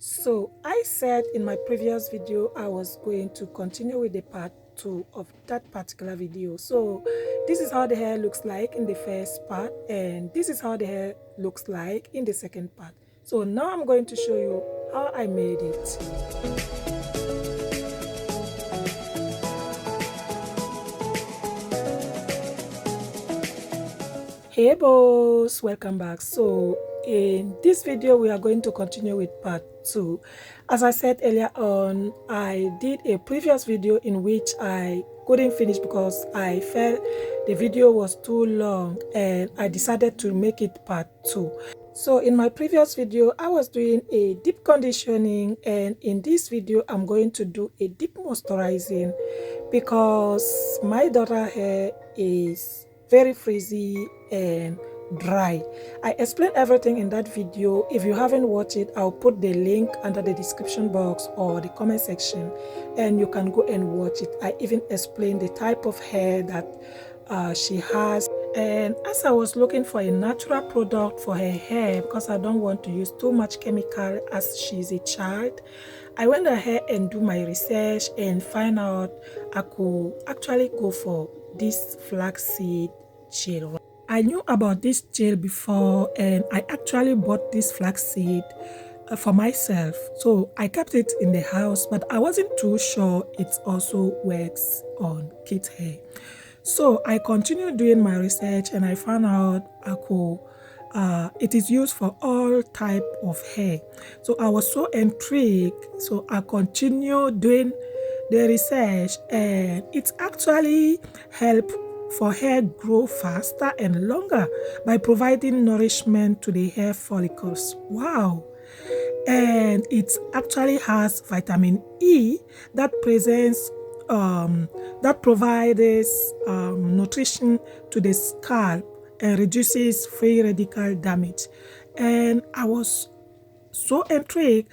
So I said in my previous video I was going to continue with the part 2 of that particular video. So this is how the hair looks like in the first part, and this is how the hair looks like in the second part. So now I'm going to show you how I made it. Hey boss, welcome back. So in this video we are going to continue with part 2. As I said earlier on, I did a previous video in which I couldn't finish because I felt the video was too long, and I decided to make it part 2. So in my previous video I was doing a deep conditioning, and in this video I'm going to do a deep moisturizing because my daughter's hair is very frizzy and dry. I explained everything in that video. If you haven't watched it, I'll put the link under the description box or the comment section, and you can go and watch it. I even explained the type of hair that she has. And as I was looking for a natural product for her hair, because I don't want to use too much chemical as she's a child, I went ahead and do my research and find out I could actually go for this flaxseed gel. I knew about this gel before, and I actually bought this flaxseed for myself. So I kept it in the house, but I wasn't too sure it also works on kids' hair. So I continued doing my research, and I found out it is used for all type of hair. So I was so intrigued, so I continued doing the research, and it actually helped for hair grow faster and longer by providing nourishment to the hair follicles. Wow. And it actually has vitamin E that presents that provides nutrition to the scalp and reduces free radical damage. And I was so intrigued,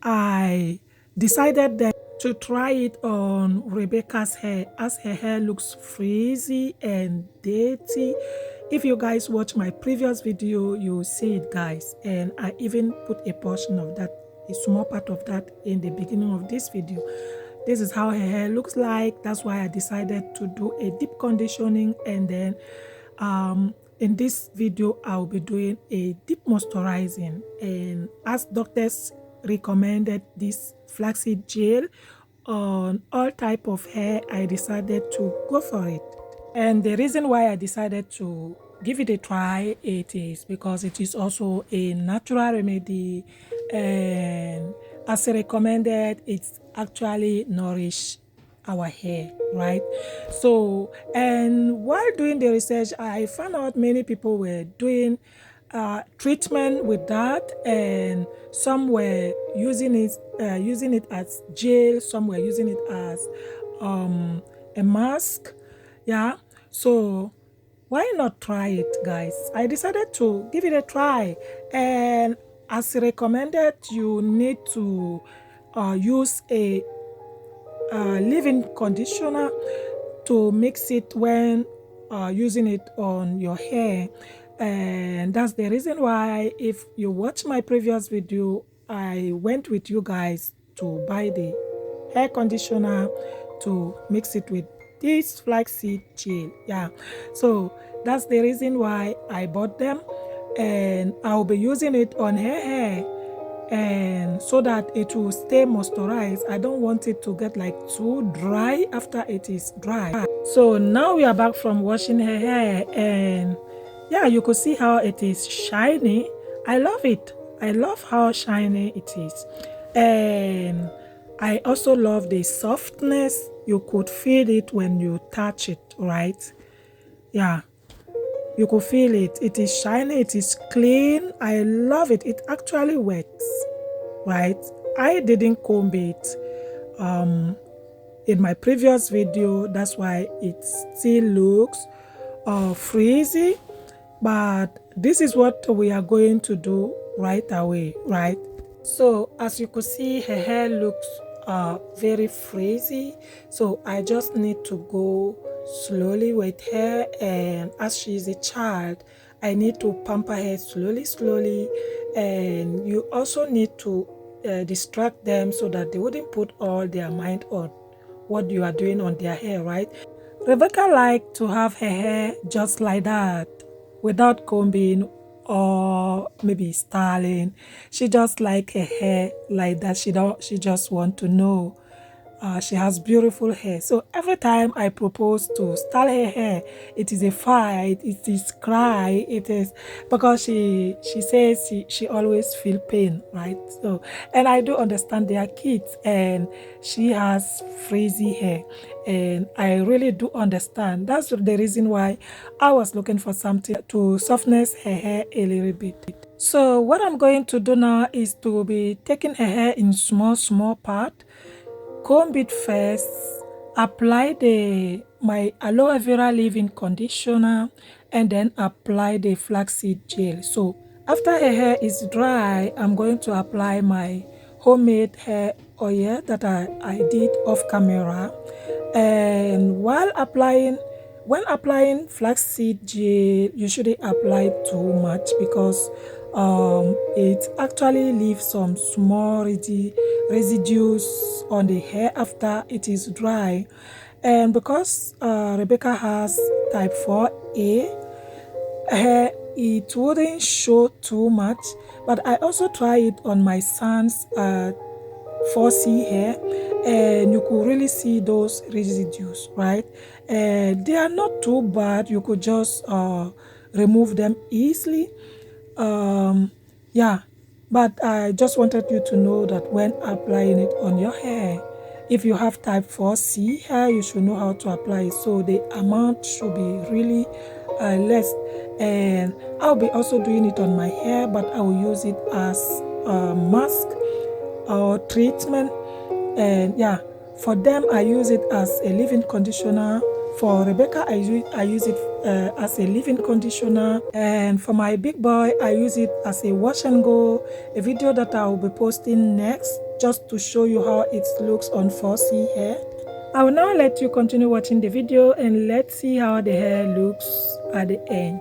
I decided that to try it on Rebecca's hair, as her hair looks frizzy and dirty. If you guys watch my previous video, you'll see it, guys, and I even put a portion of that, a small part of that, in the beginning of this video. This is how her hair looks like. That's why I decided to do a deep conditioning, and then in this video I'll be doing a deep moisturizing, and as doctors recommended this flaxseed gel on all type of hair, I decided to go for it. And the reason why I decided to give it a try, it is because it is also a natural remedy, and as recommended, it's actually nourish our hair, right? So, and while doing the research, I found out many people were doing treatment with that, and some were using it as gel, some were using it as a mask. Yeah, so why not try it, guys? I decided to give it a try, and as recommended, you need to use a leave-in conditioner to mix it when using it on your hair. And that's the reason why, if you watch my previous video, I went with you guys to buy the hair conditioner to mix it with this flaxseed gel. Yeah, so that's the reason why I bought them, and I'll be using it on her hair, and so that it will stay moisturized. I don't want it to get like too dry after it is dry. So now we are back from washing her hair, and yeah, you could see how it is shiny. I love it. I love how shiny it is, and I also love the softness. You could feel it when you touch it, right? Yeah, you could feel it. It is shiny, it is clean. I love it. It actually works, right? I didn't comb it in my previous video. That's why it still looks frizzy. But this is what we are going to do right away, right? So as you could see, her hair looks very frizzy, so I just need to go slowly with her, and as she's a child, I need to pamper her slowly, and you also need to distract them so that they wouldn't put all their mind on what you are doing on their hair, right? Rebecca liked to have her hair just like that, without combing or maybe styling. She just like her hair like that. She just want to know. She has beautiful hair. So every time I propose to style her hair, it is a fight, it is cry, it is because she says she always feel pain, right? So, and I do understand they are kids and she has frizzy hair. And I really do understand. That's the reason why I was looking for something to soften her hair a little bit. So what I'm going to do now is to be taking her hair in small part, comb it first, apply the my aloe vera leave-in conditioner, and then apply the flaxseed gel. So after her hair is dry, I'm going to apply my homemade hair oil that I did off camera. And when applying flaxseed gel, you shouldn't apply too much because it actually leaves some small residues on the hair after it is dry. And because Rebecca has type 4A hair, it wouldn't show too much. But I also try it on my son's 4C hair, and you could really see those residues, right? And they are not too bad. You could just remove them easily. um yeah, but I just wanted you to know that when applying it on your hair, if you have type 4C hair, you should know how to apply it, so the amount should be really less. And I'll be also doing it on my hair, but I will use it as a mask or treatment. And yeah, for them I use it as a leave-in conditioner. For Rebecca, I use it as a leave-in conditioner, and for my big boy I use it as a wash and go, a video that I will be posting next, just to show you how it looks on 4C hair. I will now let you continue watching the video and let's see how the hair looks at the end.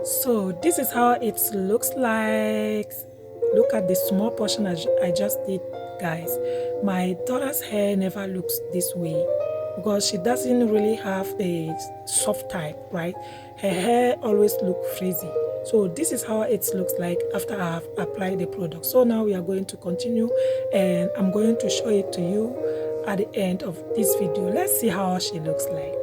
So this is how it looks like. Look at the small portion I just did, guys. My daughter's hair never looks this way because she doesn't really have a soft type, right? Her hair always look frizzy. So this is how it looks like after I have applied the product. So now we are going to continue, and I'm going to show it to you at the end of this video. Let's see how she looks like.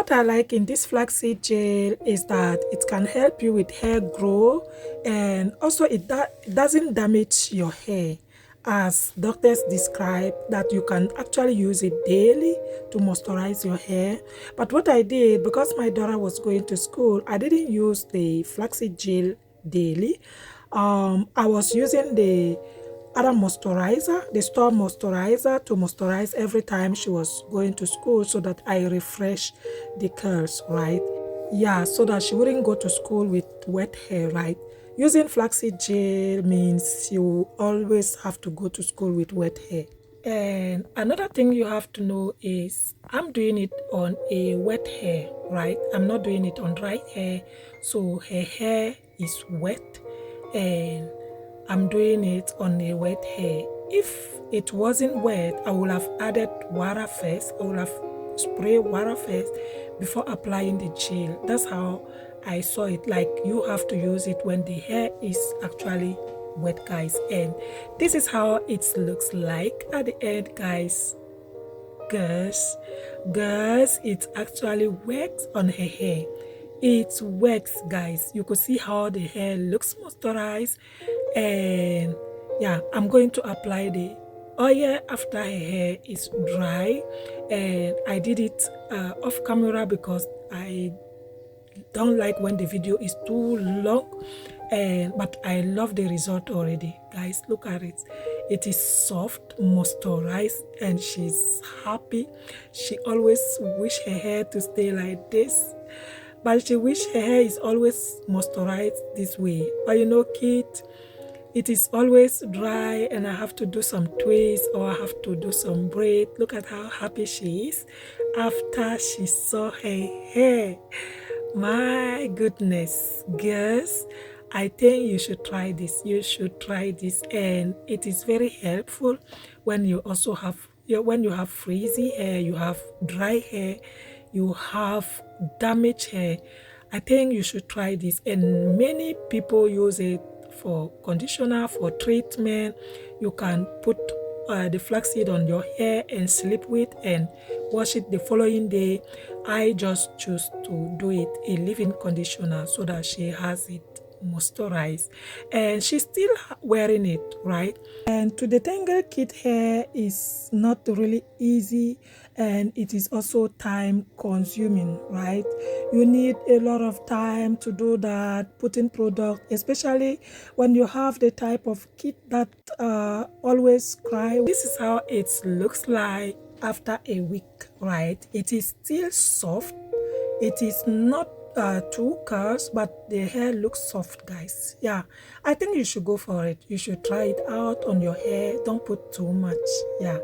what I like in this flaxseed gel is that it can help you with hair grow, and also it doesn't damage your hair, as doctors describe that you can actually use it daily to moisturize your hair. But what I did, because my daughter was going to school, I didn't use the flaxseed gel daily. I was using the other moisturizer, the store moisturizer, to moisturize every time she was going to school, so that I refresh the curls, right? Yeah, so that she wouldn't go to school with wet hair, right? Using flaxseed gel means you always have to go to school with wet hair. And another thing you have to know is I'm doing it on a wet hair, right? I'm not doing it on dry hair. So her hair is wet, and I'm doing it on a wet hair. If it wasn't wet, I would have added water first. I would have sprayed water first before applying the gel. That's how I saw it. Like, you have to use it when the hair is actually wet, guys. And this is how it looks like at the end, guys. Guys, it actually works on her hair. It works, guys. You could see how the hair looks moisturized. And yeah, I'm going to apply the oil after her hair is dry. And I did it off camera because I don't like when the video is too long, but I love the result already, guys. Look at it. It is soft, moisturized, and she's happy. She always wish her hair to stay like this, but she wish her hair is always moisturized this way. But you know, kid, it is always dry, and I have to do some twists, or I have to do some braid. Look at how happy she is after she saw her hair. My goodness, girls, I think you should try this. You should try this, and it is very helpful when you also have when you have frizzy hair, you have dry hair, you have damaged hair. I think you should try this, and many people use it for conditioner, for treatment. You can put the flaxseed on your hair and sleep with and wash it the following day. I just choose to do it a leave-in conditioner so that she has it moisturized, and she's still wearing it, right? And to detangle kid hair is not really easy, and it is also time consuming, right? You need a lot of time to do that, putting product, especially when you have the type of kid that always cry. This is how it looks like after a week, right? It is still soft. It is not too coarse, but the hair looks soft, guys. Yeah, I think you should go for it. You should try it out on your hair. Don't put too much. Yeah,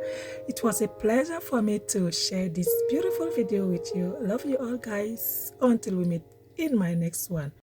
it was a pleasure for me to share this beautiful video with you. Love you all, guys. Until we meet in my next one.